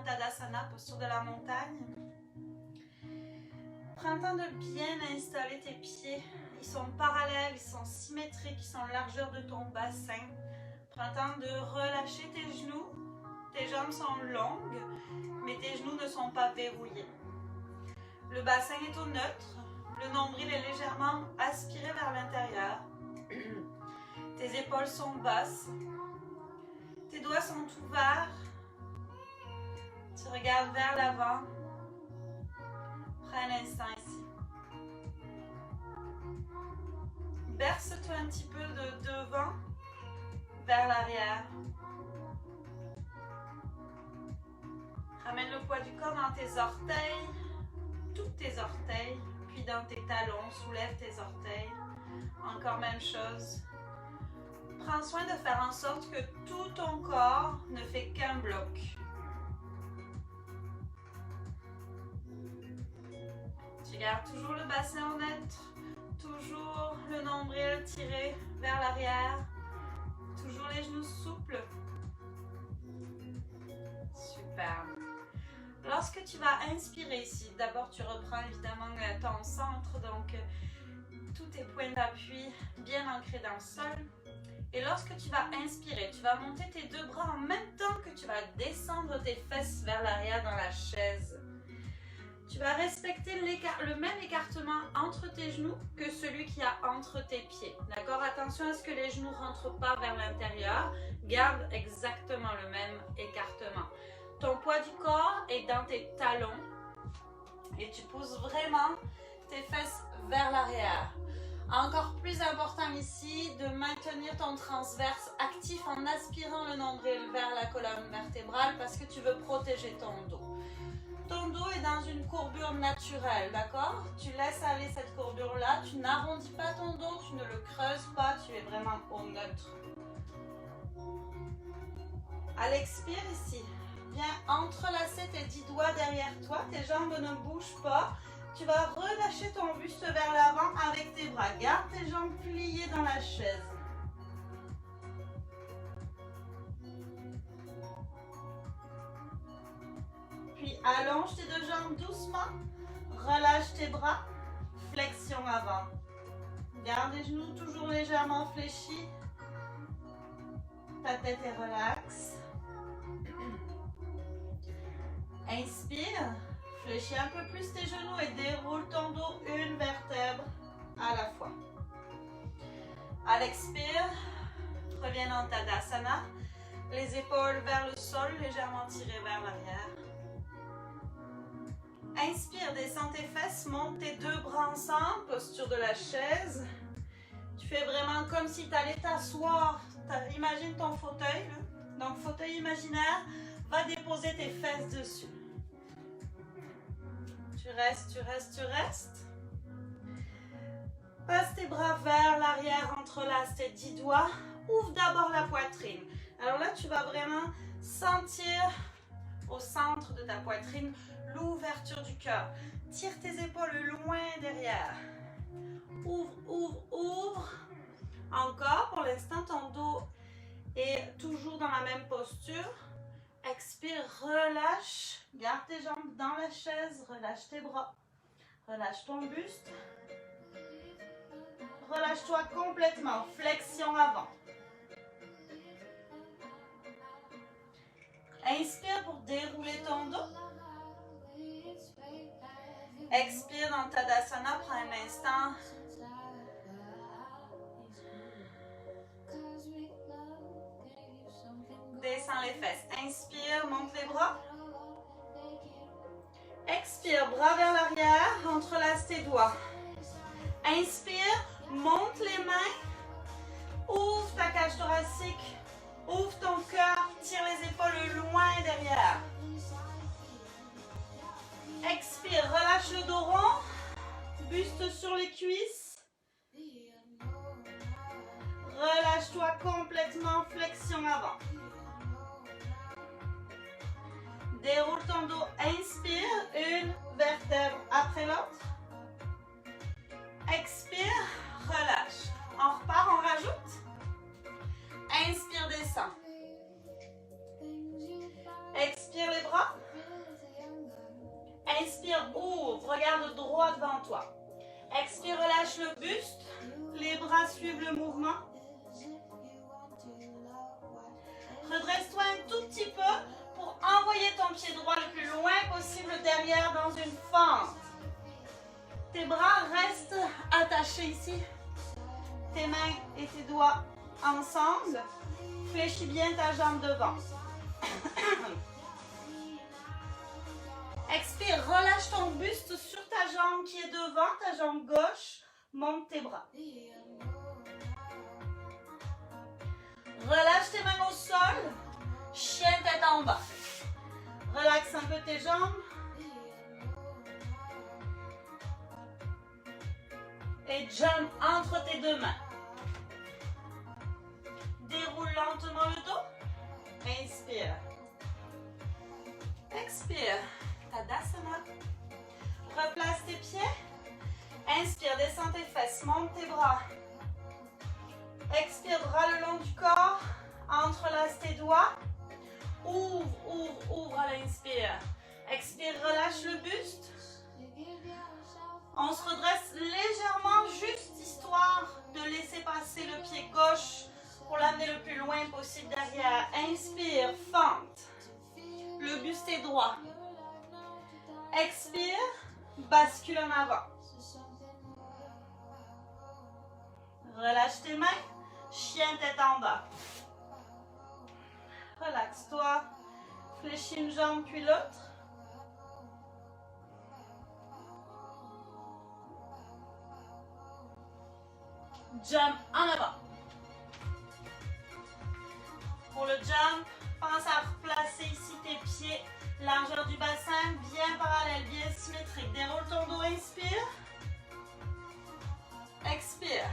en Tadasana, posture de la montagne. Prends le temps de bien installer tes pieds. Ils sont parallèles, ils sont symétriques, ils sont largeur de ton bassin. Prends le temps de relâcher tes genoux. Tes jambes sont longues, mais tes genoux ne sont pas verrouillés. Le bassin est au neutre. Le nombril est légèrement aspiré vers l'intérieur. Tes épaules sont basses. Tes doigts sont ouverts. Tu regardes vers l'avant. Prends un instant ici. Berce-toi un petit peu de devant vers l'arrière. Ramène le poids du corps dans tes orteils, tous tes orteils, puis dans tes talons, soulève tes orteils. Encore même chose. Prends soin de faire en sorte que tout ton corps ne fait qu'un bloc. Tu gardes toujours le bassin au neutre, toujours le nombril tiré vers l'arrière, toujours les genoux souples. Super. Lorsque tu vas inspirer ici, d'abord tu reprends évidemment ton centre, donc tous tes points d'appui bien ancrés dans le sol. Et lorsque tu vas inspirer, tu vas monter tes deux bras en même temps que tu vas descendre tes fesses vers l'arrière dans la chaise. Tu vas respecter le même écartement entre tes genoux que celui qu'il y a entre tes pieds. D'accord? Attention à ce que les genoux ne rentrent pas vers l'intérieur. Garde exactement le même écartement. Ton poids du corps est dans tes talons et tu pousses vraiment tes fesses vers l'arrière. Encore plus important ici, de maintenir ton transverse actif en aspirant le nombril vers la colonne vertébrale parce que tu veux protéger ton dos. Ton dos est dans une courbure naturelle, d'accord? Tu laisses aller cette courbure-là, tu n'arrondis pas ton dos, tu ne le creuses pas, tu es vraiment au neutre. À l'expire ici, viens entrelacer tes 10 doigts derrière toi, tes jambes ne bougent pas. Tu vas relâcher ton buste vers l'avant avec tes bras. Garde tes jambes pliées dans la chaise. Puis allonge tes deux jambes doucement. Relâche tes bras. Flexion avant. Garde les genoux toujours légèrement fléchis. Ta tête est relaxe. Inspire. Fléchis un peu plus tes genoux et déroule ton dos une vertèbre à la fois. À l'expire, reviens dans Tadasana. Les épaules vers le sol, légèrement tirées vers l'arrière. Inspire, descends tes fesses, monte tes deux bras ensemble, posture de la chaise. Tu fais vraiment comme si tu allais t'asseoir. Imagine ton fauteuil. Donc, fauteuil imaginaire, va déposer tes fesses dessus. Tu restes, tu restes, tu restes. Passe tes bras vers l'arrière, entrelace tes 10 doigts. Ouvre d'abord la poitrine. Alors là, tu vas vraiment sentir au centre de ta poitrine l'ouverture du cœur. Tire tes épaules loin derrière. Ouvre, ouvre, ouvre. Encore, pour l'instant, ton dos est toujours dans la même posture. Expire, relâche. Garde tes jambes dans la chaise. Relâche tes bras. Relâche ton buste. Relâche-toi complètement. Flexion avant. Inspire pour dérouler ton dos. Expire dans Tadasana. Prends un instant. Descends les fesses. Inspire, monte les bras. Expire, bras vers l'arrière, entrelace tes doigts. Inspire, monte les mains. Ouvre ta cage thoracique. Ouvre ton cœur. Tire les épaules loin derrière. Expire, relâche le dos rond. Buste sur les cuisses. Relâche-toi complètement, flexion avant. Déroule ton dos, inspire, une vertèbre après l'autre. Expire, relâche. On repart, on rajoute. Inspire, descend. Expire les bras. regarde droit devant toi. Expire, relâche le buste. Les bras suivent le mouvement. Redresse-toi un tout petit peu pour envoyer ton pied droit le plus loin possible derrière dans une fente. Tes bras restent attachés ici. Tes mains et tes doigts ensemble. Fléchis bien ta jambe devant. Expire, relâche ton buste sur ta jambe qui est devant, ta jambe gauche. Monte tes bras. Relâche tes mains au sol. Chien tête en bas. Relaxe un peu tes jambes. Et jump entre tes deux mains. Déroule lentement le dos. Inspire. Expire. Tadasana. Replace tes pieds. Inspire, descends tes fesses, monte tes bras. Expire, bras le long du corps. Entrelace tes doigts. Ouvre, ouvre, ouvre à l'inspire. Expire, relâche le buste. On se redresse légèrement, juste histoire de laisser passer le pied gauche pour l'amener le plus loin possible derrière. Inspire, fente. Le buste est droit. Expire, bascule en avant. Relâche tes mains, chien tête en bas. Relaxe-toi, fléchis une jambe puis l'autre. Jump en avant. Pour le jump, pense à replacer ici tes pieds, largeur du bassin, bien parallèle, bien symétrique. Déroule ton dos, inspire. Expire.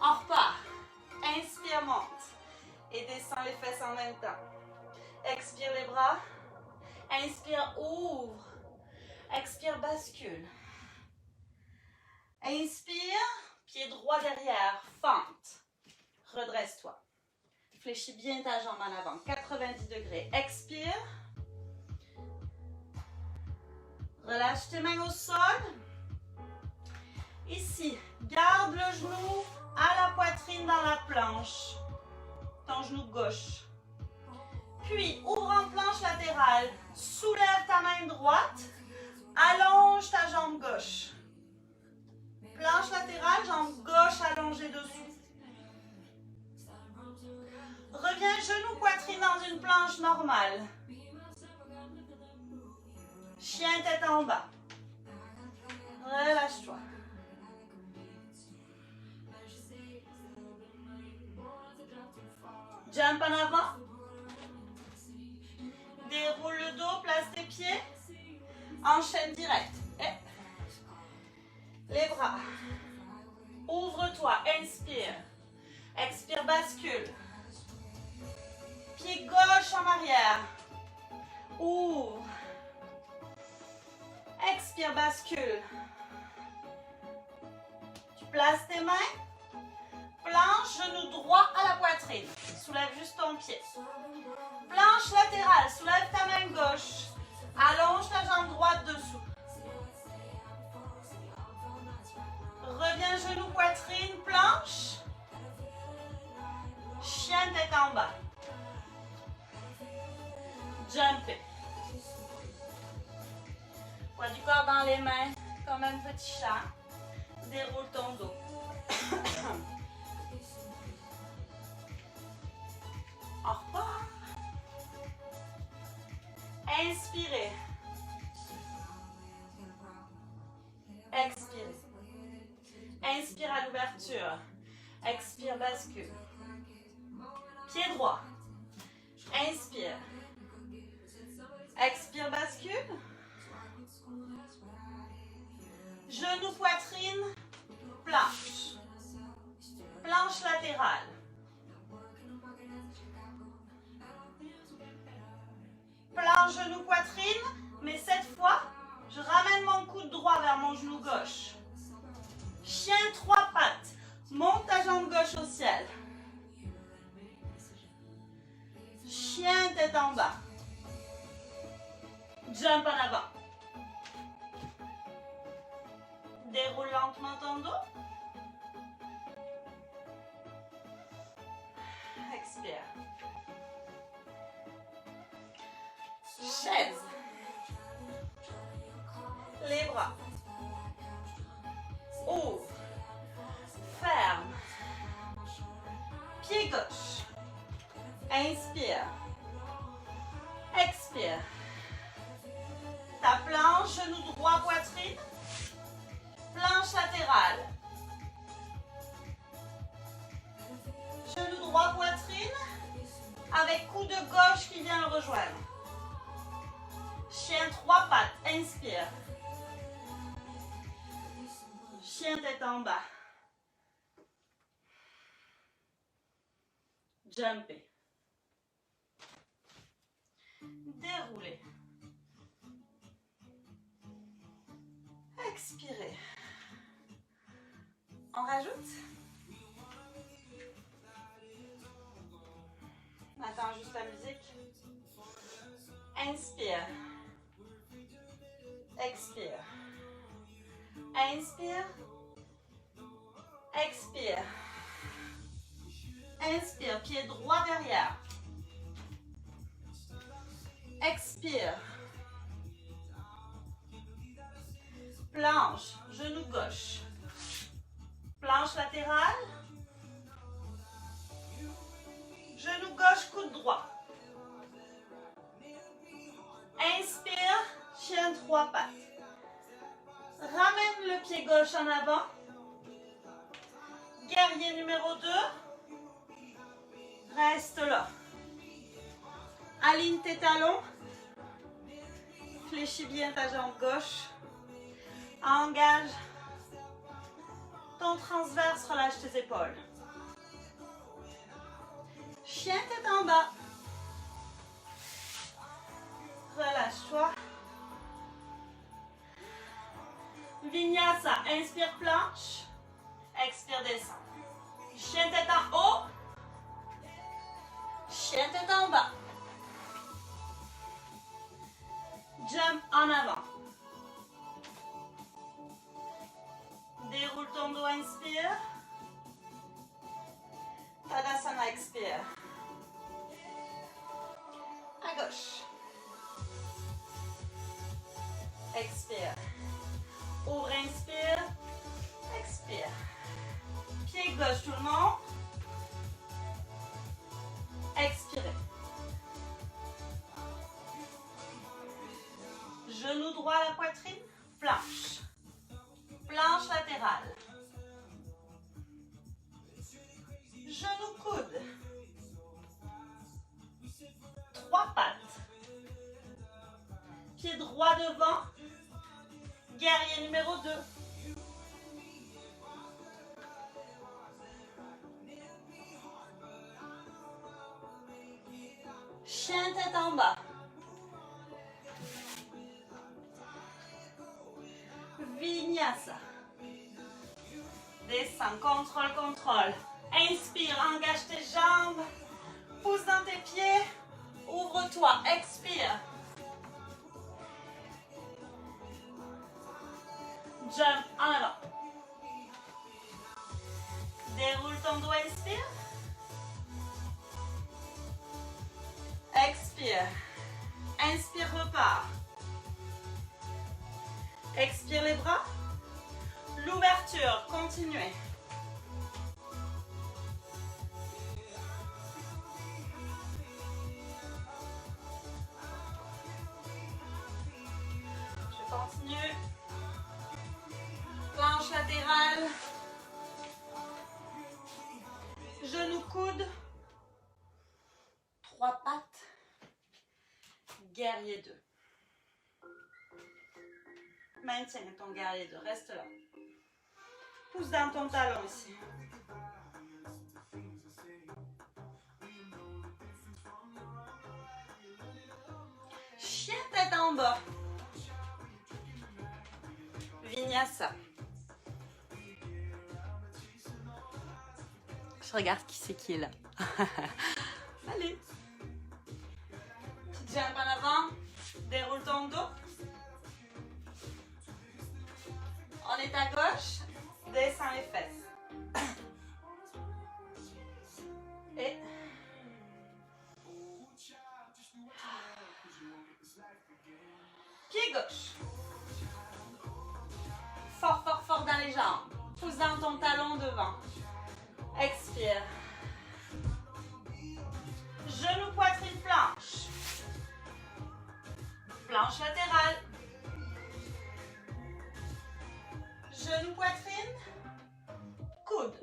On repart. Inspire, monte. Et descends les fesses en même temps. Expire les bras. Inspire, ouvre. Expire, bascule. Inspire, pied droit derrière, fente. Redresse-toi. Fléchis bien ta jambe en avant, 90 degrés. Expire. Relâche tes mains au sol. Ici, garde le genou à la poitrine dans la planche. Ton genou gauche. Puis, ouvre en planche latérale. Soulève ta main droite. Allonge ta jambe gauche. Planche latérale, jambe gauche allongée dessous. Reviens genou, poitrine dans une planche normale. Chien tête en bas. Relâche-toi. Jump en avant. Déroule le dos, place tes pieds. Enchaîne direct. Les bras. Ouvre-toi, inspire. Expire, bascule. Pied gauche en arrière. Ouvre. Expire, bascule. Tu places tes mains. Planche, genou droit à la poitrine. Soulève juste ton pied. Planche latérale, soulève ta main gauche. Allonge ta jambe droite dessous. Reviens genou, poitrine, planche. Chien tête en bas. Jumpez. Poids du corps dans les mains, comme un petit chat. Déroule ton dos. On repart. Inspirez. Expirez. Inspire à l'ouverture. Expire, bascule. Pied droit. Inspire. Expire, bascule. Genou, poitrine, planche. Planche latérale. Planche, genou, poitrine, mais cette fois, je ramène mon coude droit vers mon genou gauche. Chien, trois pattes. Monte ta jambe gauche au ciel. Chien, tête en bas. Jump en avant. Déroule lentement ton dos. Expire. Chaise. Les bras. Ouvre. Ferme. Pied gauche. Inspire. Expire. Ta planche, genou droit, poitrine. Planche latérale. Genou droit, poitrine. Avec coude gauche qui vient le rejoindre. Chien trois pattes. Inspire. Chien tête en bas. Jumper. Dérouler. Expirer. On rajoute. Attends juste la musique. Inspire. Expire. Inspire. Expire. Inspire. Pied droit derrière. Expire. Planche, genou gauche. Planche latérale. Genou gauche, coude droit. Inspire, chien trois pattes. Ramène le pied gauche en avant. Guerrier numéro 2. Reste là. Aligne tes talons. Fléchis bien ta jambe gauche. Engage ton transverse, relâche tes épaules. Chien tête en bas. Relâche-toi. Vinyasa, inspire planche. Expire descend. Chien tête en haut. Chien tête en bas. Jump en avant. Déroule ton dos, inspire. Tadasana, expire. À gauche. Expire. Ouvre, inspire. Expire. Pied gauche, tout le monde. Expirez. Genou droit à la poitrine. Planche. Planche latérale. Genou coude. Trois pattes. Pied droit devant. Guerrier numéro 2. Chien tête en bas. Vinyasa. Descends, contrôle, contrôle. Inspire, engage tes jambes. Pousse dans tes pieds. Ouvre-toi, expire. Jump en avant. Déroule ton dos, inspire. Expire. Inspire, repart. Expire les bras. L'ouverture, continuez. Je continue. Planche latérale. Genou coude. Trois pattes. Guerrier 2. Maintiens ton guerrier 2, reste là. Pousse dans ton talon ici. Chien tête en bas. Vinyasa. Je regarde qui c'est qui est là. Allez. Petite jambe en avant. Déroule ton dos. On est à gauche. Descends les fesses. Et pied gauche. Fort, fort, fort dans les jambes. Pousse dans ton talon devant. Expire. Genou, poitrine, planche. Planche latérale. Genou, poitrine. Coude.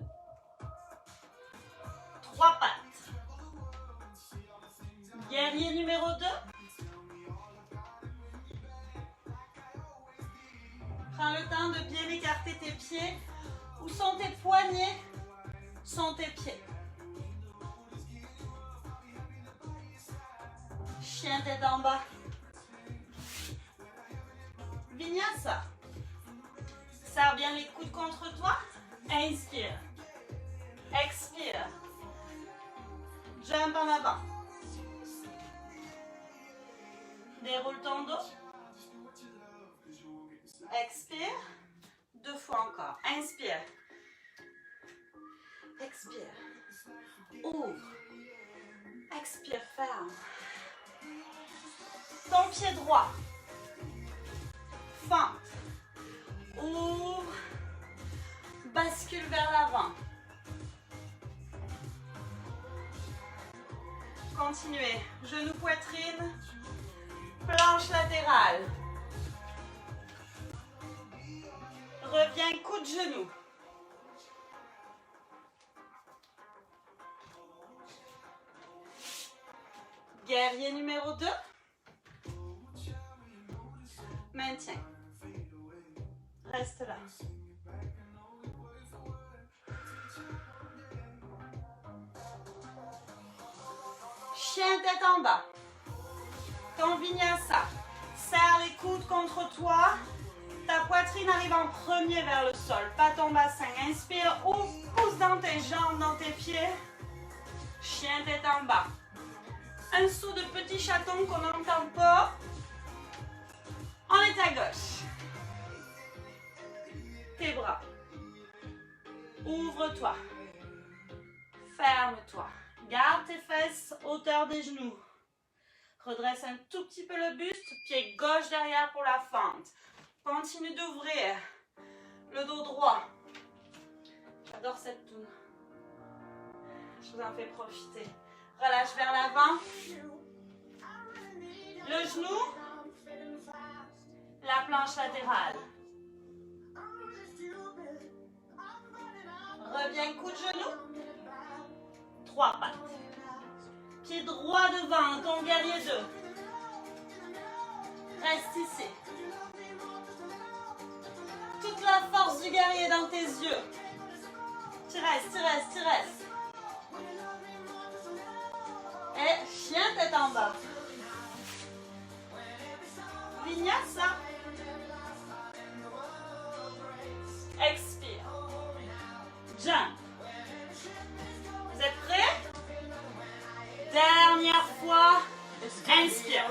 3 pattes. Guerrier numéro 2. Prends le temps de bien écarter tes pieds. Où sont tes poignets? Sont tes pieds. Chien tête en bas. Vinyasa. Serre bien les coudes contre toi. Inspire. Expire. Jump en avant. Déroule ton dos. Expire. 2 fois encore. Inspire. Expire. Ouvre. Expire, ferme. Ton pied droit. Fente. Ouvre. Bascule vers l'avant. Continuez. Genou, poitrine. Planche latérale. Reviens, coude genou. Guerrier numéro 2. Maintiens. Reste là. Chien tête en bas. Ton vinyasa. Serre les coudes contre toi. Ta poitrine arrive en premier vers le sol, pas ton bassin. Inspire, ouvre, pousse dans tes jambes, dans tes pieds. Chien tête en bas. Un saut de petit chaton qu'on n'entend pas. On est à gauche. Tes bras. Ouvre-toi. Ferme-toi. Garde tes fesses, hauteur des genoux. Redresse un tout petit peu le buste. Pied gauche derrière pour la fente. Continue d'ouvrir le dos droit. J'adore cette toune. Je vous en fais profiter. Relâche vers l'avant. Le genou. La planche latérale. Reviens, coup de genou. 3 pattes. Pied droit devant, ton guerrier 2. Reste ici. Toute la force du guerrier dans tes yeux. Tu restes, tu restes, tu restes. Et chien tête en bas. Vinyasa. Expire. Jump. Vous êtes prêts? Dernière fois. Inspire.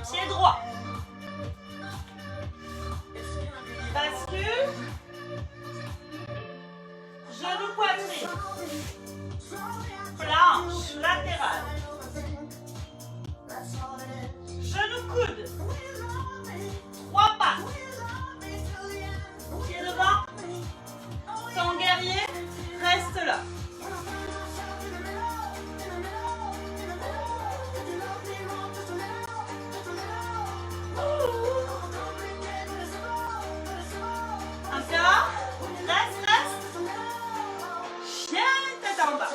Pied droit. Bascule. Genou, poitrine. Planche latérale. Genou, coude. 3 pattes. Pied devant. Ton guerrier, reste là. Encore. Reste, reste. Chien tête en bas.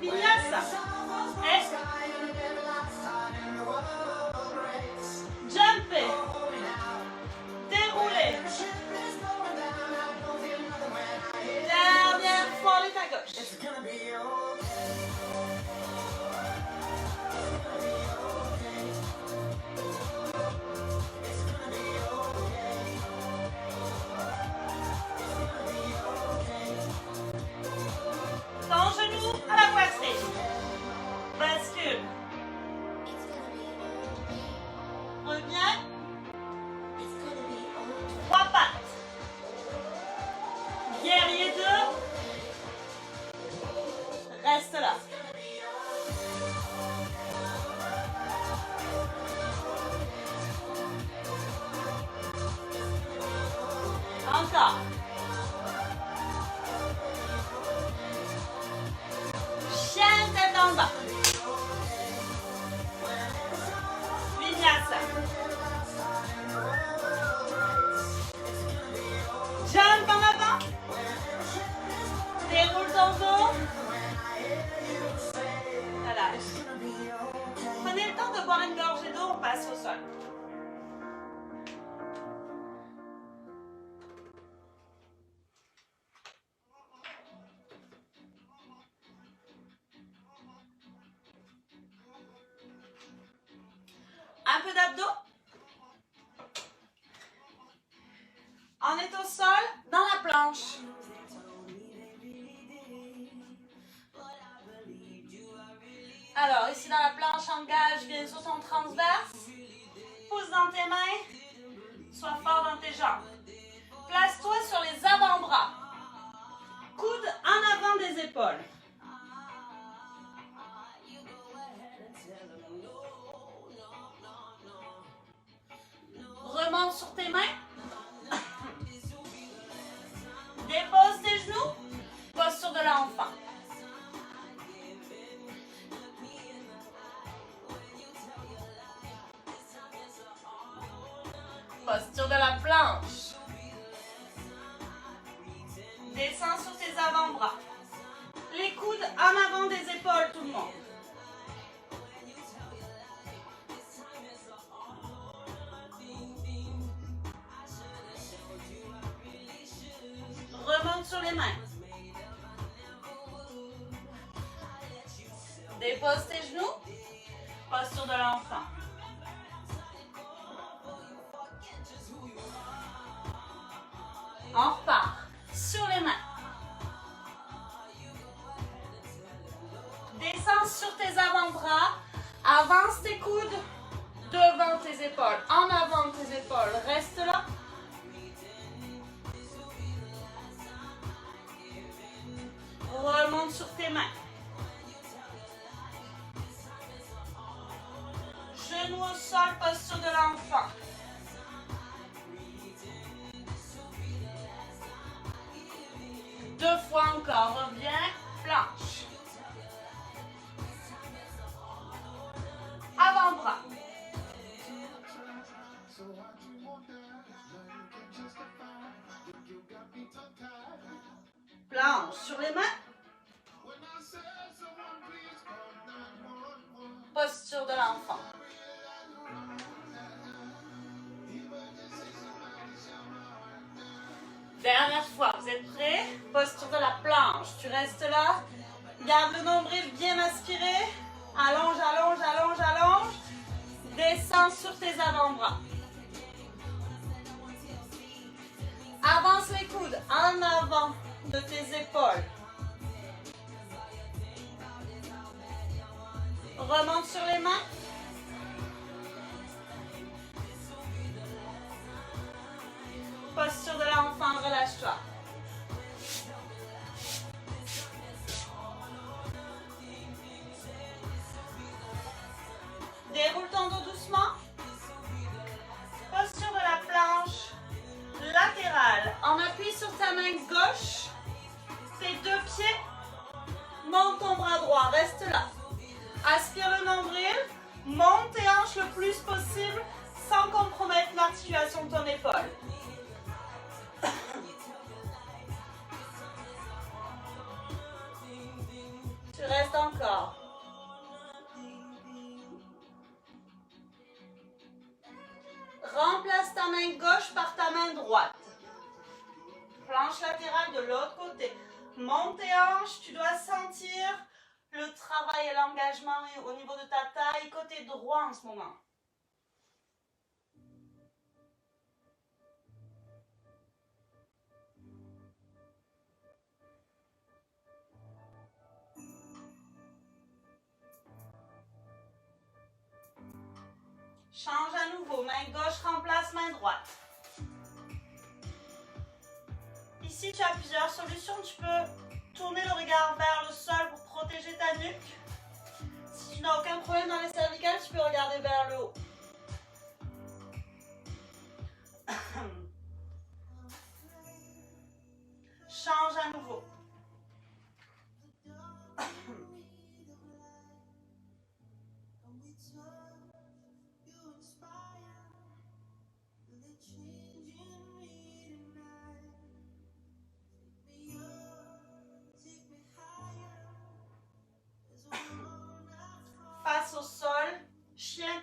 Vinyasa. Et jumper. Dérouler. Dernière fois, on est à gauche. Encore. Chien tête en bas. Vinyasa. Jump en avant. Déroule ton dos. Relâche. Prenez le temps de boire une gorgée d'eau, on passe au sol. Un peu d'abdos. On est au sol, dans la planche. Alors, ici dans la planche, engage, viens sur ton transverse. Pousse dans tes mains. Sois fort dans tes jambes. Place-toi sur les avant-bras. Coude en avant des épaules. Remonte sur tes mains. Dépose tes genoux. Posture de l'enfant. Posture de la planche. Descends sur tes avant-bras. Les coudes en avant des épaules, tout le monde. Remonte sur les mains. Dépose tes genoux. Posture de l'enfant. On repart. Sur les mains. Descends sur tes avant-bras. Avance tes coudes devant tes épaules. En avant de tes épaules. Reste là. Remonte sur tes mains. Genoux au sol, posture de l'enfant. Deux fois encore. Reviens. Planche. Avant-bras. Planche sur les mains. Posture de l'enfant. Dernière fois, vous êtes prêts? Posture de la planche. Tu restes là. Garde le nombril bien aspiré. Allonge, allonge, allonge, allonge. Descends sur tes avant-bras. Avance les coudes en avant de tes épaules. Remonte sur les mains. Posture de l'enfant, relâche-toi. Déroule ton dos doucement. Posture de la planche latérale. En appui sur ta main gauche. Tes deux pieds. Monte ton bras droit, reste là. Aspire le nombril. Monte tes hanches le plus possible sans compromettre l'articulation de ton épaule. Tu restes encore. Remplace ta main gauche par ta main droite. Planche latérale de l'autre côté. Monte tes hanches, tu dois sentir le travail et l'engagement au niveau de ta taille, côté droit en ce moment. Change à nouveau, main gauche remplace main droite. Ici, tu as plusieurs solutions. Tu peux tourner le regard vers le sol pour protéger ta nuque. Si tu n'as aucun problème dans les cervicales, tu peux regarder vers le haut.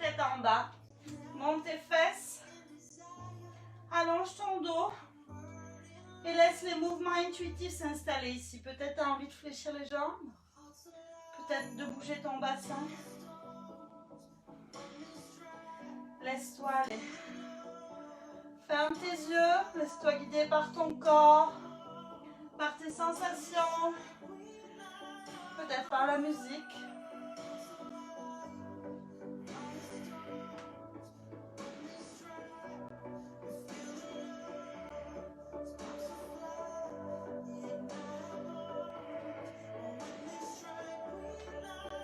tête en bas. Monte tes fesses. Allonge ton dos. Et laisse les mouvements intuitifs s'installer ici. Peut-être tu as envie de fléchir les jambes. Peut-être de bouger ton bassin. Laisse-toi aller. Ferme tes yeux. Laisse-toi guider par ton corps. Par tes sensations. Peut-être par la musique.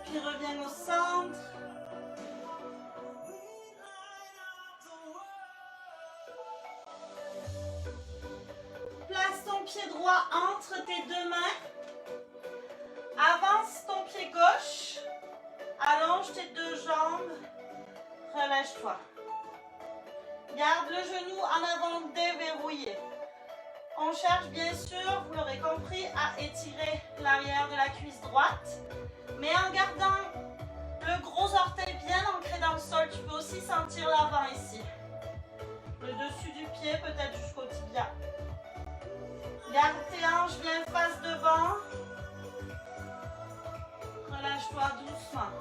Puis reviens au centre. Place ton pied droit entre tes deux mains. Avance ton pied gauche. Allonge tes deux jambes. Relâche-toi. Garde le genou en avant déverrouillé. On cherche bien sûr, vous l'aurez compris, à étirer l'arrière de la cuisse droite. Mais en gardant le gros orteil bien ancré dans le sol, tu peux aussi sentir l'avant ici. Le dessus du pied, peut-être jusqu'au tibia. Garde tes hanches bien face devant. Relâche-toi doucement.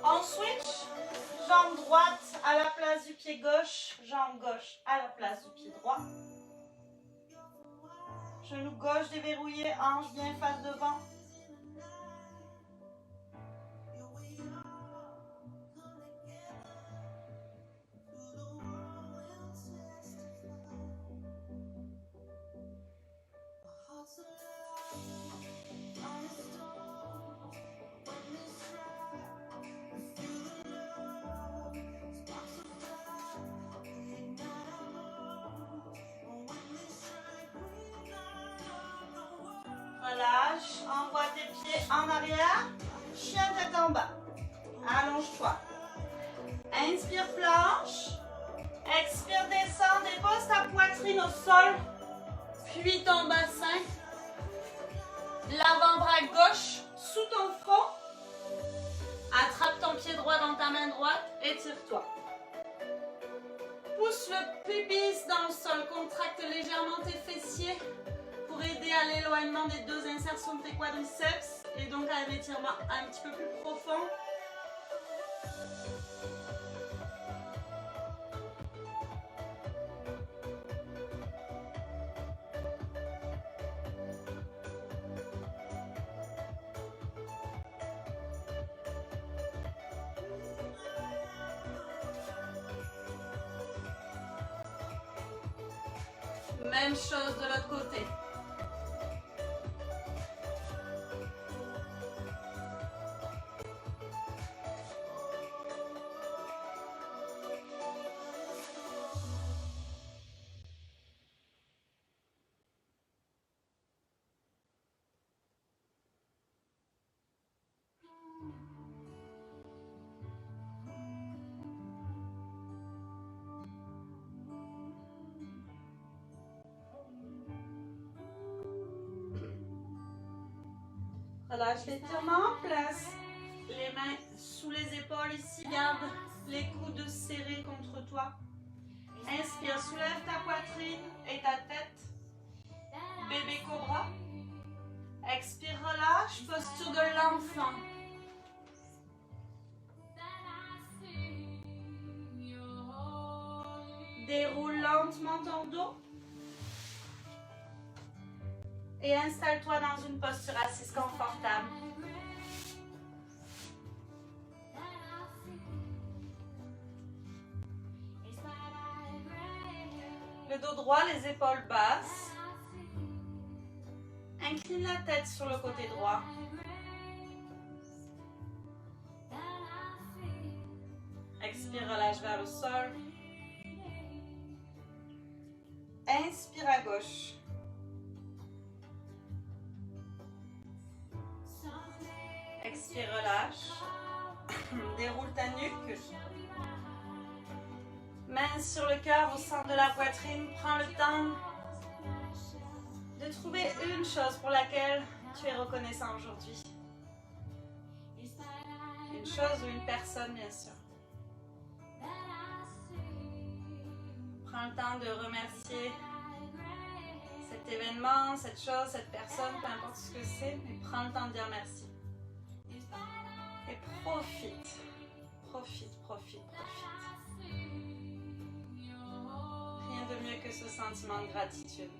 On switch. Jambe droite à la place du pied gauche. Jambe gauche à la place du pied droit. Genou gauche déverrouillé, hanche bien face devant. Relâche, envoie tes pieds en arrière, chien tête en bas. Allonge-toi. Inspire, planche. Expire, descend, dépose ta poitrine au sol. Puis ton bassin. L'avant-bras gauche sous ton front. Attrape ton pied droit dans ta main droite. Étire-toi. Pousse le pubis dans le sol. Contracte légèrement tes fessiers pour aider à l'éloignement des deux insertions de tes quadriceps et donc à un étirement un petit peu plus profond. Même chose de l'autre côté. Relâche l'étirement, place les mains sous les épaules ici, garde les coudes serrés contre toi. Inspire, soulève ta poitrine et ta tête. Bébé cobra. Expire, relâche, posture de l'enfant. Déroule lentement ton dos. Et installe-toi dans une posture assise confortable. Le dos droit, les épaules basses. Incline la tête sur le côté droit. Expire, relâche vers le sol. Inspire à gauche. Expire, relâche. Déroule ta nuque. Main sur le cœur au centre de la poitrine. Prends le temps de trouver une chose pour laquelle tu es reconnaissant aujourd'hui. Une chose ou une personne, bien sûr. Prends le temps de remercier cet événement, cette chose, cette personne, peu importe ce que c'est, mais prends le temps de dire merci. Et profite, profite, profite, profite. Rien de mieux que ce sentiment de gratitude.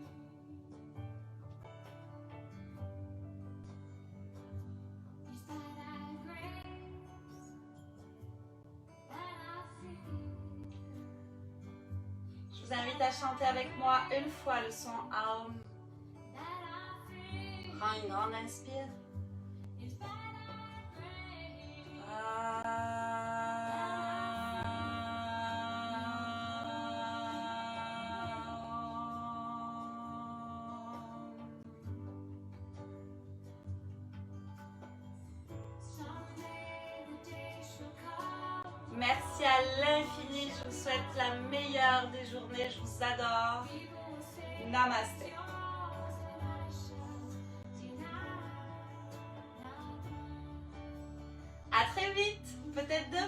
Je vous invite à chanter avec moi une fois le son Aum. Prends une grande inspire. Merci à l'infini, je vous souhaite la meilleure des journées, je vous adore. Namasté. À très vite, peut-être demain.